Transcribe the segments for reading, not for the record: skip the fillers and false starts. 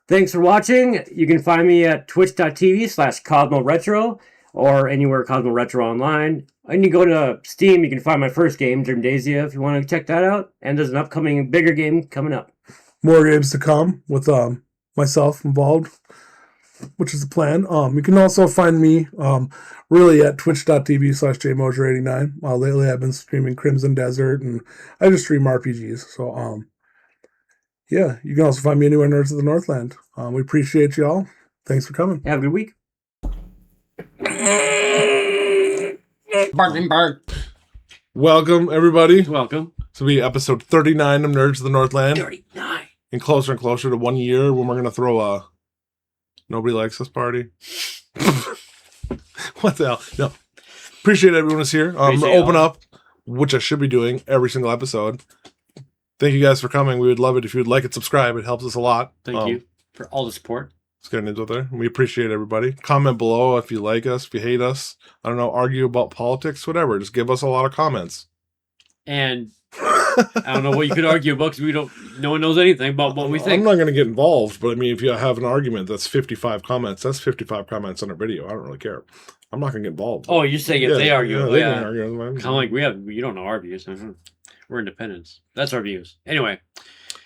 Thanks for watching. You can find me at twitch.tv/Cosmo Retro or anywhere Cosmo Retro online. And you go to Steam, you can find my first game, Dreamdasia, if you want to check that out. And there's an upcoming bigger game coming up. More games to come with myself involved, which is the plan. You can also find me really at twitch.tv/JMosier89. Lately I've been streaming Crimson Desert, and I just stream RPGs. So yeah, you can also find me anywhere Nerds of the Northland. We appreciate y'all. Thanks for coming. Have a good week. Barking bark. Welcome, everybody. Welcome. This will be episode 39 of Nerds of the Northland. 39. And closer to 1 year when we're going to throw a Nobody Likes Us party. What the hell? No. Appreciate everyone is here. Open up, which I should be doing every single episode. Thank you guys for coming. We would love it if you would like and subscribe. It helps us a lot. Thank you for all the support. Let's get into there. We appreciate everybody. Comment below if you like us, if you hate us. I don't know, argue about politics, whatever. Just give us a lot of comments. And I don't know what you could argue about because no one knows anything about what we think. I'm not going to get involved, but I mean, if you have an argument that's 55 comments, that's 55 comments on a video. I don't really care. I'm not going to get involved. Oh, you're saying if they argue. Yeah, Oh, they yeah. can argue. Kind of like you don't know our views. We're independents. That's our views. Anyway.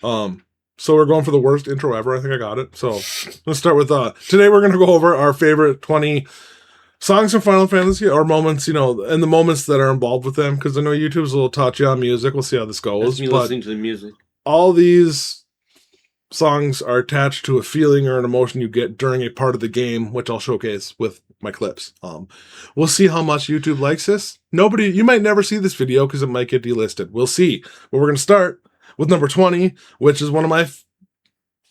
So we're going for the worst intro ever. I think I got it. So let's start with today we're going to go over our favorite 20 songs from Final Fantasy, or moments, and the moments that are involved with them, because I know YouTube's a little touchy on music. We'll see how this goes. That's me listening to the music. All these songs are attached to a feeling or an emotion you get during a part of the game, which I'll showcase with my clips. We'll see how much YouTube likes this. You might never see this video because it might get delisted. We'll see. But we're going to start with number 20, which is one of my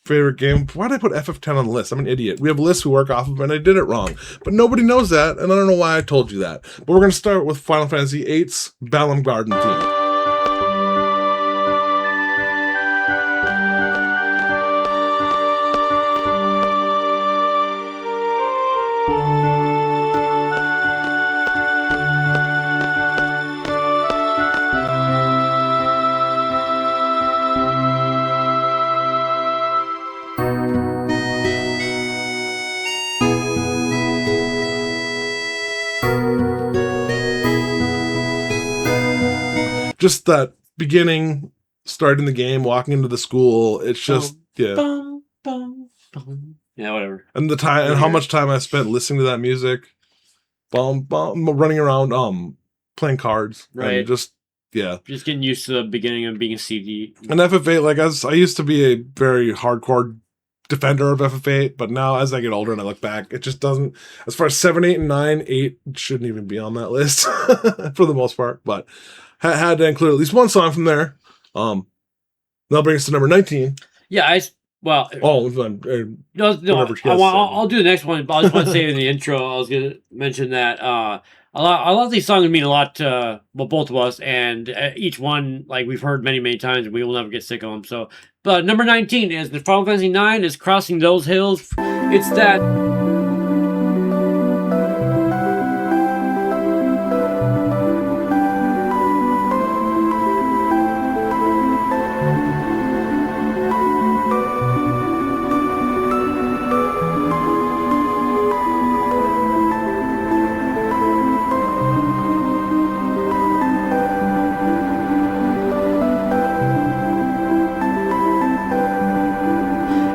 favorite game. Why did I put FF10 on the list? I'm an idiot. We have lists we work off of, and I did it wrong. But nobody knows that, and I don't know why I told you that. But we're going to start with Final Fantasy VIII's Balamb Garden theme. Just that beginning, starting the game, walking into the school. It's just, yeah. Bum, bum, bum. Yeah, whatever. And the time, and how much time I spent listening to that music. Running around, playing cards. Right. And just getting used to the beginning of being a CD. And FF8, I used to be a very hardcore defender of FF8, but now as I get older and I look back, it just doesn't, as far as 7, 8, and 9, 8 shouldn't even be on that list for the most part, but had to include at least one song from there. That'll bring us to number 19. Yeah, I'll do the next one. But I just want to say in the intro, I was going to mention that a lot of these songs mean a lot to both of us, and each one, like, we've heard many, many times, and we will never get sick of them. So, but number 19 is the Final Fantasy IX is Crossing Those Hills. It's that.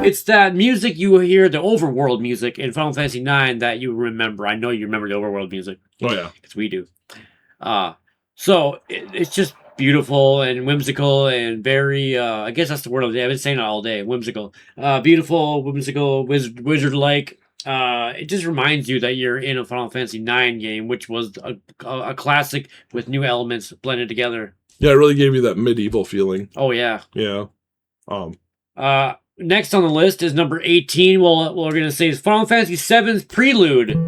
It's that music you hear, the Overworld music in Final Fantasy IX that you remember. I know you remember the Overworld music. Oh, yeah. Because we do. So it's just beautiful and whimsical and very, I guess that's the word of the day. I've been saying it all day. Whimsical. Beautiful, whimsical, wizard-like. It just reminds you that you're in a Final Fantasy IX game, which was a classic with new elements blended together. Yeah, it really gave you that medieval feeling. Oh, yeah. Yeah. Next on the list is number 18. What we're going to say is Final Fantasy VII's Prelude.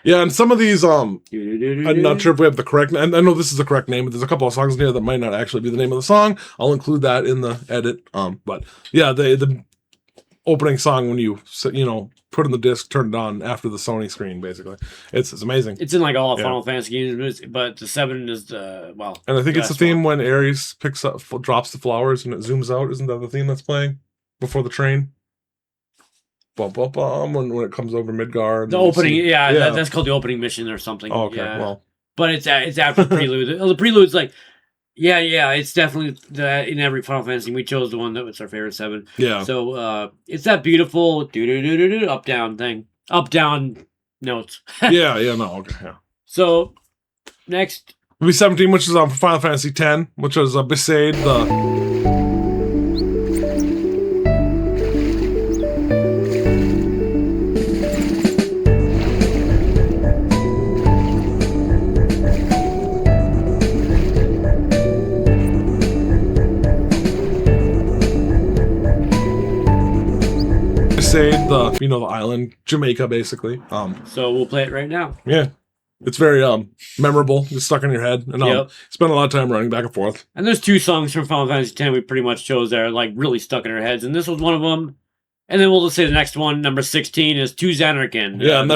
Yeah, and some of these, I'm not sure if we have the correct. I know this is the correct name, but there's a couple of songs in here that might not actually be the name of the song. I'll include that in the edit. But yeah, the opening song when you put in the disc, turn it on after the Sony screen, basically, it's amazing. It's in like all Final Fantasy games, but the 7 is the And I think it's the theme when Aerith drops the flowers and it zooms out. Isn't that the theme that's playing before the train? Bum, bum, bum, when it comes over Midgard. The opening, that's called the opening mission or something. Oh, okay, yeah. well. But it's after Prelude. The Prelude's like, it's definitely in every Final Fantasy. We chose the one that was our favorite 7. Yeah. So it's that beautiful up down thing, up down notes. Okay. So next, movie 17, which is for Final Fantasy X, which was Besaid, the. The island, Jamaica, basically. So we'll play it right now. Yeah, it's very memorable. It's stuck in your head, and spend a lot of time running back and forth. And there's 2 songs from Final Fantasy X we pretty much chose that are like really stuck in our heads, and this was one of them. And then we'll just say the next one, number 16, is To Xanarkin. Yeah, and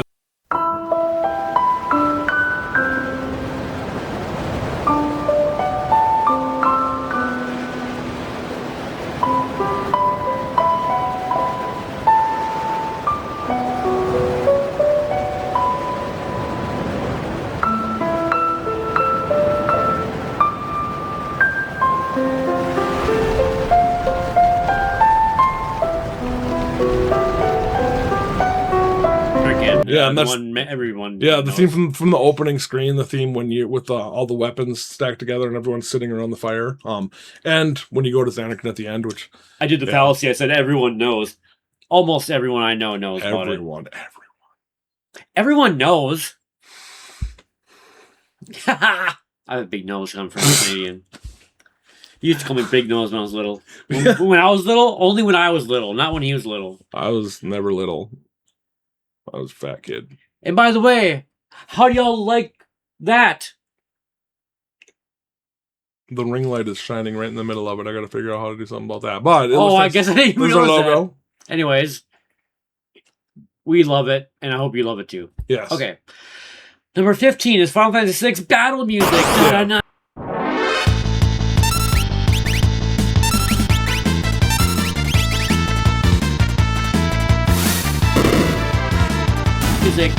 and that's everyone. Yeah, the theme from the opening screen, the theme when you with all the weapons stacked together and everyone's sitting around the fire. And when you go to Xanarkin at the end, which I did the fallacy. I said everyone knows. Almost everyone I know knows about it. Everyone knows. I have a big nose. I'm from Canadian. You used to call me Big Nose when I was little. When I was little, only when I was little, not when he was little. I was never little. I was a fat kid. And by the way, how do y'all like that? The ring light is shining right in the middle of it. I got to figure out how to do something about that. But I guess I didn't even know logo. That. Anyways, we love it, and I hope you love it too. Yes. Okay. Number 15 is Final Fantasy VI Battle Music. Yeah. And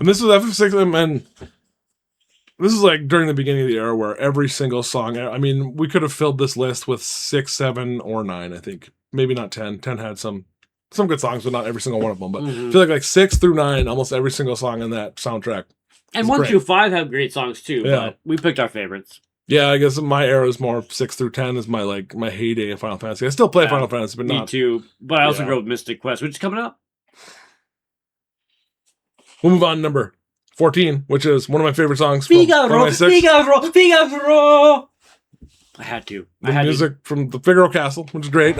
this is FF6, and this is like during the beginning of the era where every single song, I mean, we could have filled this list with 6, 7, or 9, I think. Maybe not 10. 10 had some good songs, but not every single one of them. But I feel like 6 through 9, almost every single song in that soundtrack. And 1 through 5 have great songs too, but we picked our favorites. Yeah, I guess my era is more 6 through 10 is my heyday of Final Fantasy. I still play Final Fantasy, but not. Me too. But I also grew up with Mystic Quest, which is coming up. We'll move on to number 14, which is one of my favorite songs. Figaro! I had to. The music from the Figaro Castle, which is great.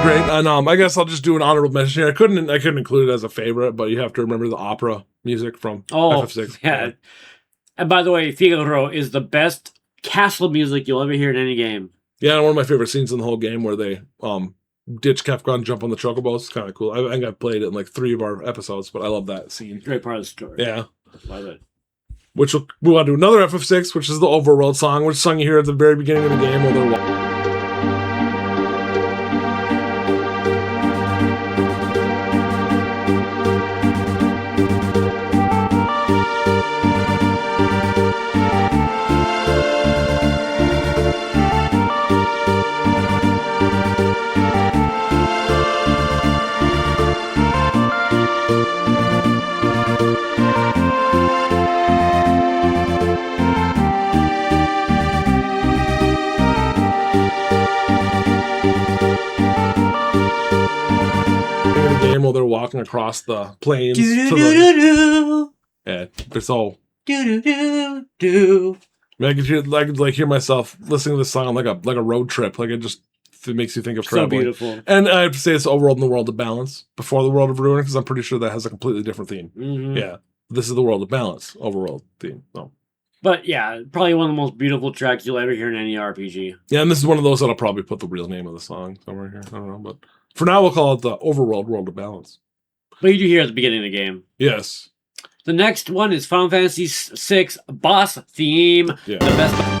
Great, and I guess I'll just do an honorable mention here. I couldn't include it as a favorite, but you have to remember the opera music from FF6. Yeah. And by the way, Figaro is the best castle music you'll ever hear in any game. Yeah, and one of my favorite scenes in the whole game where they ditch Kefka, jump on the Chocobo. It's kind of cool. I think I played it in 3 of our episodes, but I love that scene. Great part of the story. Yeah. Love it. Which we'll move on to another FF6, which is the Overworld song, which is sung here at the very beginning of the game where they're playing while they're walking across the plains. To the, Do-do-do-do-do. yeah, it's all. Do-do-do-do. I could hear myself listening to this song on like a road trip. Like it makes you think of So traveling. beautiful. And I have to say it's Overworld and the World of Balance before the World of Ruin, because I'm pretty sure that has a completely different theme. Mhm. Yeah, this is the World of Balance Overworld theme. No. But yeah, probably one of the most beautiful tracks you'll ever hear in any RPG. Yeah, and this is one of those that I'll probably put the real name of the song somewhere here. I don't know, but for now we'll call it the Overworld World of Balance. But you do hear at the beginning of the game. Yes. The next one is Final Fantasy VI boss theme. Yeah. The best.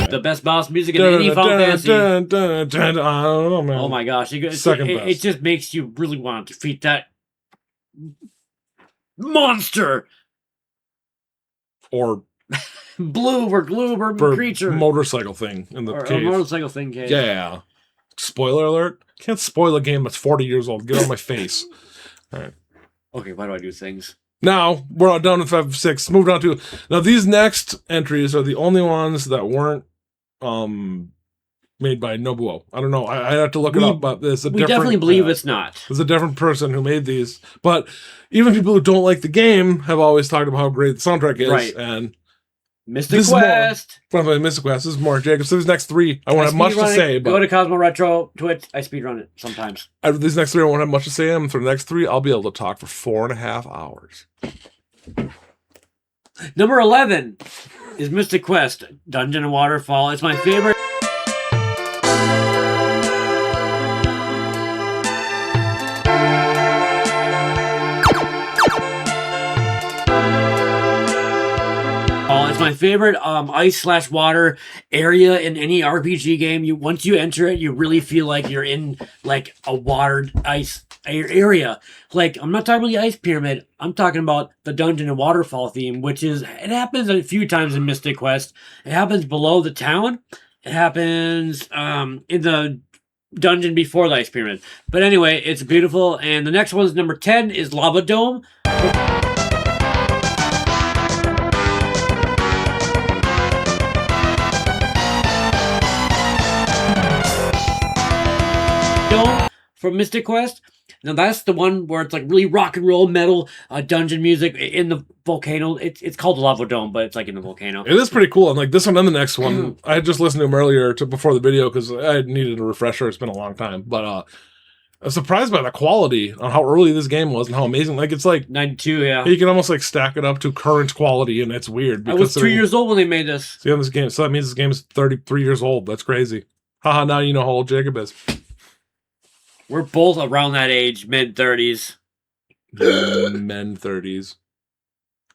The best boss music in any Final Fantasy. I don't know, man. Oh my gosh. Second It best. just makes you really want to defeat that monster. Or Blue or gloob or creature. motorcycle thing in the or cave. motorcycle thing cave. Yeah. Spoiler alert. Can't spoil a game that's 40 years old. Get out of my face. All right. Okay, why do I do things? Now, we're all done with 5 6. Moved on to... Now, these next entries are the only ones that weren't made by Nobuo. I don't know. I have to look it up, but there's a We different... definitely believe it's not. There's a different person who made these. But even people who don't like the game have always talked about how great the soundtrack is. Right. And Mystic Quest. Mystic Quest. This is more Jacob. So these next three, I won't have much to say. But go to Cosmo Retro Twitch. I speedrun it sometimes. These next three, I won't have much to say. And for the next three, I'll be able to talk for 4.5 hours. Number 11 is Mystic Quest Dungeon and Waterfall. It's my favorite. It's my favorite ice/water area in any RPG game. Once you enter it, you really feel like you're in like a watered ice area. Like, I'm not talking about the ice pyramid. I'm talking about the dungeon and waterfall theme, which is, it happens a few times in Mystic Quest. It happens below the town. It happens in the dungeon before the ice pyramid. But anyway, it's beautiful. And the next one is number 10 is Lava Dome. From Mystic Quest. Now that's the one where it's like really rock and roll metal dungeon music in the volcano. It's called the Lava Dome, but it's like in the volcano. It is pretty cool. And like this one and the next one, I had just listened to them earlier before the video because I needed a refresher. It's been a long time, but I was surprised by the quality on how early this game was and how amazing. Like it's like 92, yeah. You can almost like stack it up to current quality, and it's weird. I was 2 years old when they made this. See on this game, so that means this game is 33 years old. That's crazy. Haha! Now you know how old Jacob is. We're both around that age, mid-30s. Men 30s.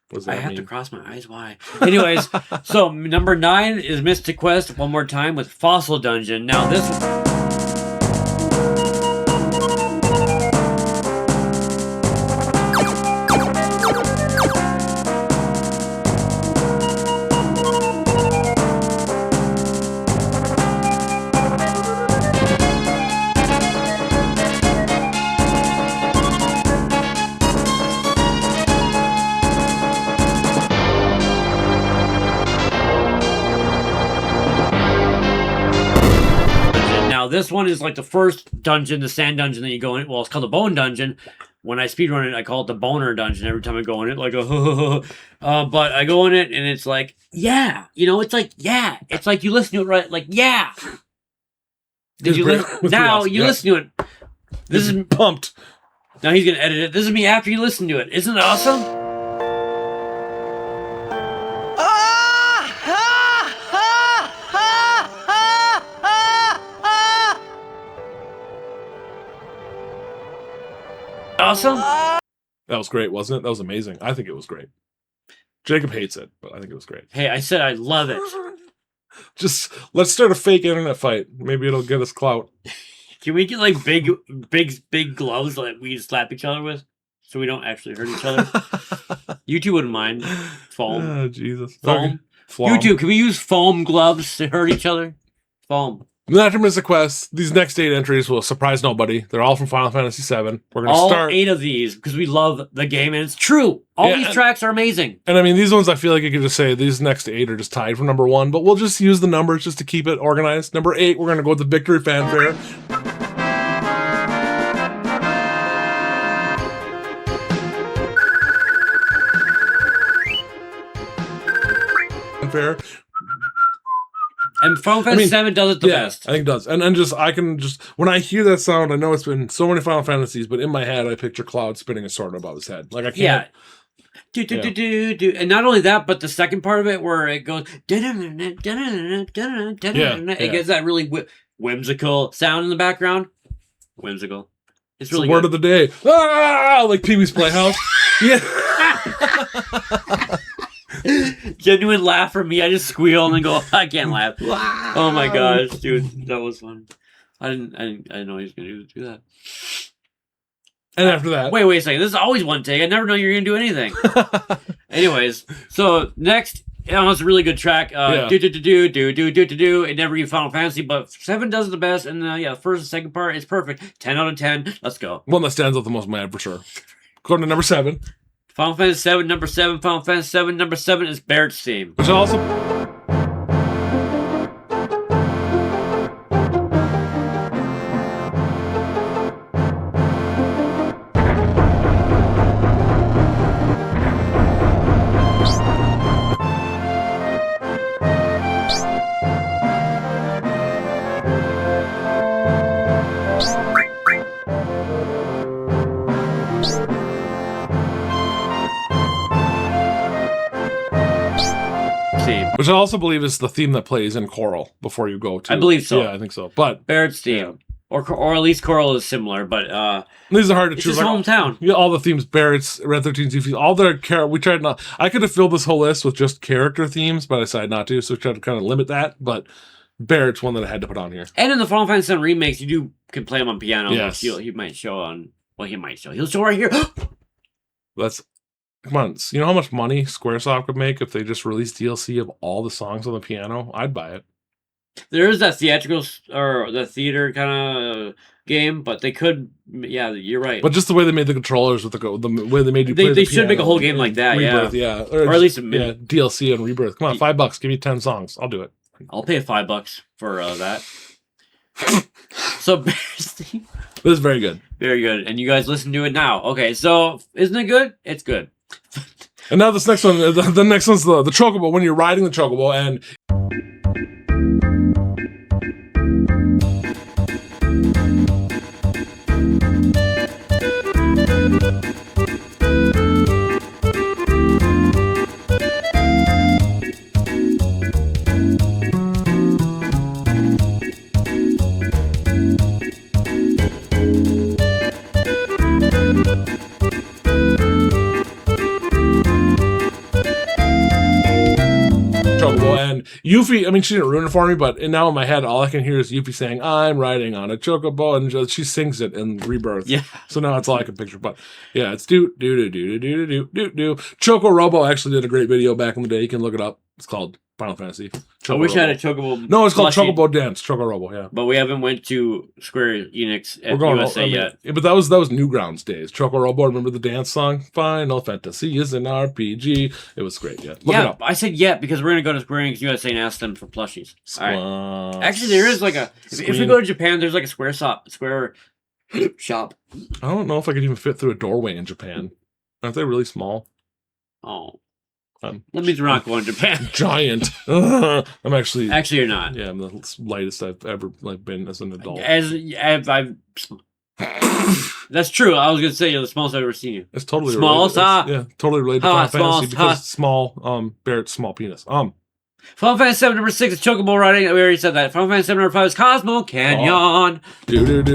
What does that I have mean? to cross my eyes. Why? Anyways, so number 9 is Mystic Quest. One more time with Fossil Dungeon. Now this one. This one is like the first dungeon, the sand dungeon that you go in. Well, it's called the Bone Dungeon. When I speedrun it, I call it the Boner Dungeon every time I go in it. Like but I go in it and it's like, yeah. You know, it's like, yeah. It's like you listen to it right, like, yeah. Did you listen? Now you listen to it. This is pumped. Now he's going to edit it. This is me after you listen to it. Isn't it awesome? Awesome. That was great, wasn't it? That was amazing. I think it was great. Jacob hates it, but I think it was great. Hey, I said I love it. Just let's start a fake internet fight. Maybe it'll get us clout. Can we get like big gloves that we slap each other with? so we don't actually hurt each other. YouTube wouldn't mind. Foam. Oh, Jesus. Foam. Okay. YouTube, can we use foam gloves to hurt each other? Foam. Not to miss a quest. These next 8 entries will surprise nobody. They're all from Final Fantasy VII. We're going to start. All 8 of these, because we love the game, and it's true. All these tracks are amazing. And I mean, these ones, I feel like you could just say these next 8 are just tied for number 1, but we'll just use the numbers just to keep it organized. Number 8, we're going to go with the Victory Fanfare. Fanfare. And Final Fantasy VII does it the best. I think it does. And then I can just, when I hear that sound, I know it's been so many Final Fantasies, but in my head, I picture Cloud spinning a sword above his head. Like, I can't. Do. And not only that, but the second part of it where it goes, it gets that really whimsical sound in the background. Whimsical. It's really word of the day. Ah! Like Pee-wee's Playhouse. Yeah. Genuine laugh from me. I just squeal and then go, I can't laugh. Wow. Oh my gosh, dude, that was fun. I didn't know he was gonna do that. And after that, wait a second. This is always one take. I never know you're gonna do anything. Anyways, so next, it's a really good track. Do. It never even Final Fantasy, but 7 does it the best. And first and second part is perfect. 10 out of 10. Let's go. One that stands out the most, man, for sure. Going to number 7. Final Fantasy VII, number 7. Final Fantasy VII, number 7 is Barret's theme. Which also... Which I also believe is the theme that plays in Choral before you go to... I believe so. Yeah, I think so. But Barret's theme. Or at least Choral is similar, but... these are hard to it's choose. His hometown. Yeah, all the themes, Barret's, Red 13's, Yuffie's, all their we tried not... I could have filled this whole list with just character themes, but I decided not to, so we tried to kind of limit that, but Barret's one that I had to put on here. And in the Final Fantasy VII remakes, you can play him on piano. Yes. He might show on... Well, he might show. He'll show right here. That's... Come on, you know how much money Squaresoft could make if they just released DLC of all the songs on the piano? I'd buy it. There is that theatrical or the theater kind of game, but they could. Yeah, you're right. But just the way they made the controllers with the way they made you play they should make a whole game like that. Rebirth, yeah. Or at least DLC and Rebirth. Come on, $5. Give me 10 songs. I'll do it. I'll pay $5 for that. So this is very good. Very good. And you guys listen to it now. Okay, so isn't it good? It's good. And now this next one, the next one's the Chocobo. When you're riding the Chocobo and... And Yuffie, I mean, she didn't ruin it for me, but now in my head, all I can hear is Yuffie saying, I'm riding on a Chocobo, and she sings it in Rebirth. Yeah. So now it's all I can picture. But yeah, it's do. Chocorobo actually did a great video back in the day. You can look it up. It's called Final Fantasy. I wish I had a Chocobo. No, it's called Chocobo Dance. Chocorobo, yeah. But we haven't went to Square Enix at USA yet. Yeah, but that was Newgrounds days. Chocorobo, remember the dance song? Final Fantasy is an RPG. It was great, yeah. Look it up. I said because we're going to go to Square Enix USA and ask them for plushies. All right. Actually, there is like if we go to Japan, there's like a Square shop. I don't know if I could even fit through a doorway in Japan. Aren't they really small? Oh. That means we're not going to Japan. Giant. I'm actually... Actually, you're not. Yeah, I'm the lightest I've ever been as an adult. I've that's true. I was going to say you're the smallest I've ever seen you. It's totally smallest. Yeah, totally related to Final Fantasy because small, Barret's small penis. Final Fantasy 7 number 6 is Chocobo riding. We already said that. Final Fantasy 7 number 5 is Cosmo Canyon. Do.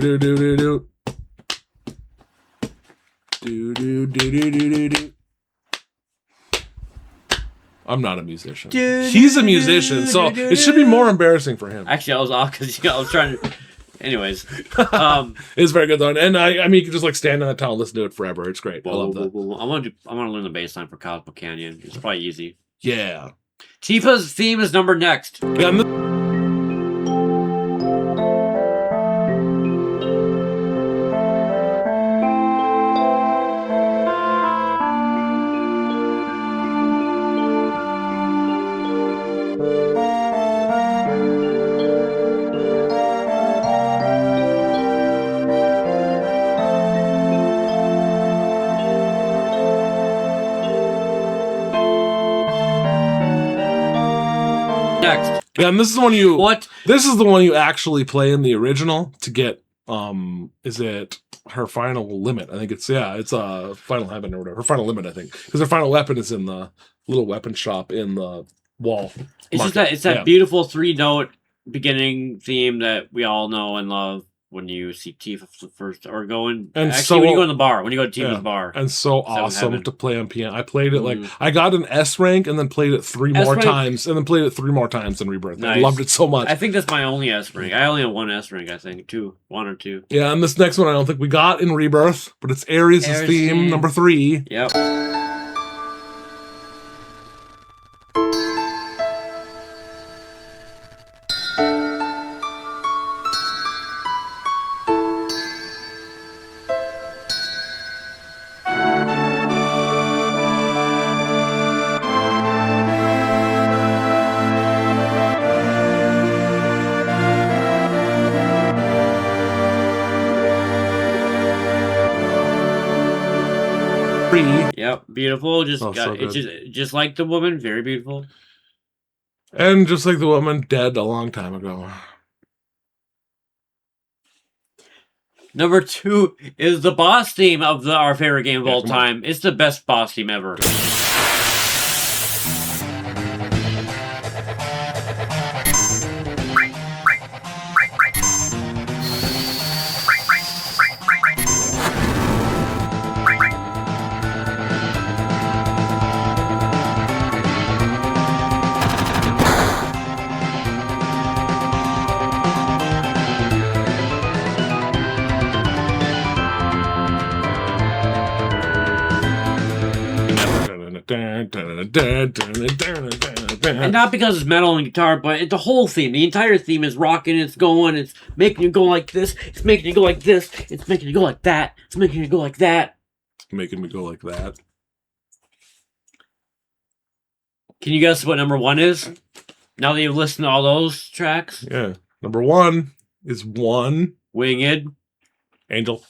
do do do do. Do do do do do do do. I'm not a musician. He's a musician, so it should be more embarrassing for him. Actually, I was off because I was trying to. Anyways, it's very good though, and I mean, you can just like stand in that town and listen to it forever. It's great. I love that. I want to learn the bass line for Cosmo Canyon. It's probably easy. Yeah. Tifa's theme is number next. Yeah, Next. Yeah, and this is the one you. What? This is the one you actually play in the original to get. Is it her final limit? I think it's final heaven or whatever. Her final limit, I think, because her final weapon is in the little weapon shop in the wall. It's that beautiful 3-note beginning theme that we all know and love when you see Tifa first, or when you go in the bar, when you go to Tifa's bar. And so awesome to play on piano. I played it I got an S rank and then played it 3 more times, and then played it 3 more times in Rebirth. Nice. I loved it so much. I think that's my only S rank. I only have 1 S rank, I think. 1 or 2. Yeah, and this next one I don't think we got in Rebirth, but it's Aerith's theme, number 3. Yep. Yep, beautiful. Just like the woman, very beautiful. And just like the woman, dead a long time ago. Number 2 is the boss theme of our favorite game of all time. It's the best boss theme ever. And not because it's metal and guitar, but the whole theme, the entire theme is rocking, it's going, it's making you go like this, it's making you go like this, it's making you go like that, it's making you go like that. It's making me go like that. Can you guess what number 1 is? Now that you've listened to all those tracks? Yeah. Number 1 is Winged Angel.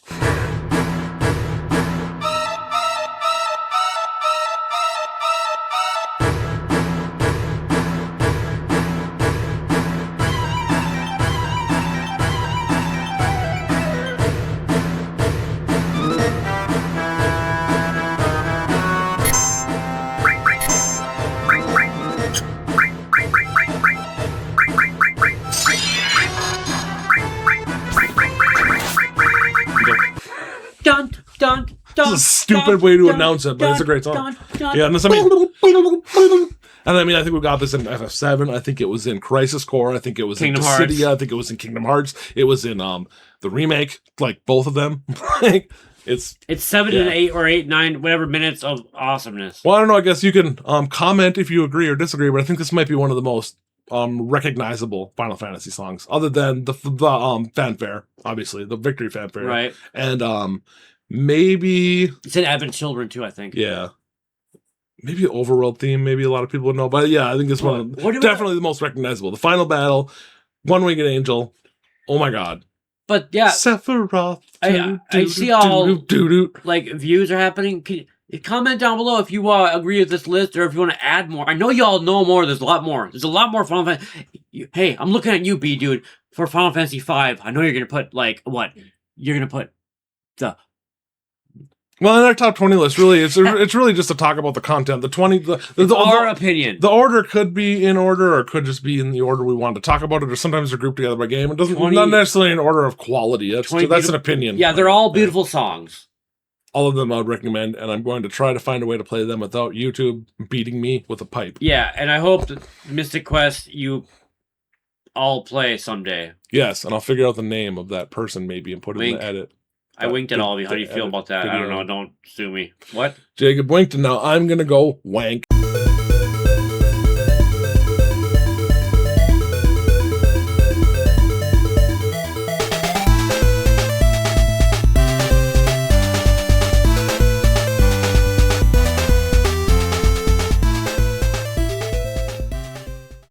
This is a stupid way to announce it, but it's a great song. Yeah, and this, I mean, I think we got this in FF7. I think it was in Crisis Core. I think it was in Dissidia. I think it was in Kingdom Hearts. It was in the remake, like both of them. It's 7 and 8 or 8, 9, whatever minutes of awesomeness. Well, I don't know. I guess you can comment if you agree or disagree, but I think this might be one of the most recognizable Final Fantasy songs, other than the fanfare, obviously the victory fanfare, right? And maybe it's in Advent Children too, I think. Yeah, maybe Overworld theme. Maybe a lot of people would know, but yeah, I think it's definitely the most recognizable. The final battle, One Winged Angel. Oh my god! But yeah, Sephiroth. I see all like views are happening. Comment down below if you agree with this list or if you want to add more. I know y'all know more. There's a lot more. There's a lot more Final Fantasy. Hey, I'm looking at you, B dude, for Final Fantasy 5. I know you're gonna put like what? You're gonna put the Well, in our top 20 list, really, it's really just to talk about the content. The 20, our opinion. The order could be in order, or it could just be in the order we want to talk about it, or sometimes they're grouped together by game. It doesn't not necessarily in order of quality. That's an opinion. Yeah, they're all beautiful songs. All of them I would recommend, and I'm going to try to find a way to play them without YouTube beating me with a pipe. Yeah, and I hope that Mystic Quest you all play someday. Yes, and I'll figure out the name of that person maybe and put it in the edit. I winked at all of you. How do you feel about that? I don't know. Don't sue me. What? Jacob winked, and now I'm going to go wank.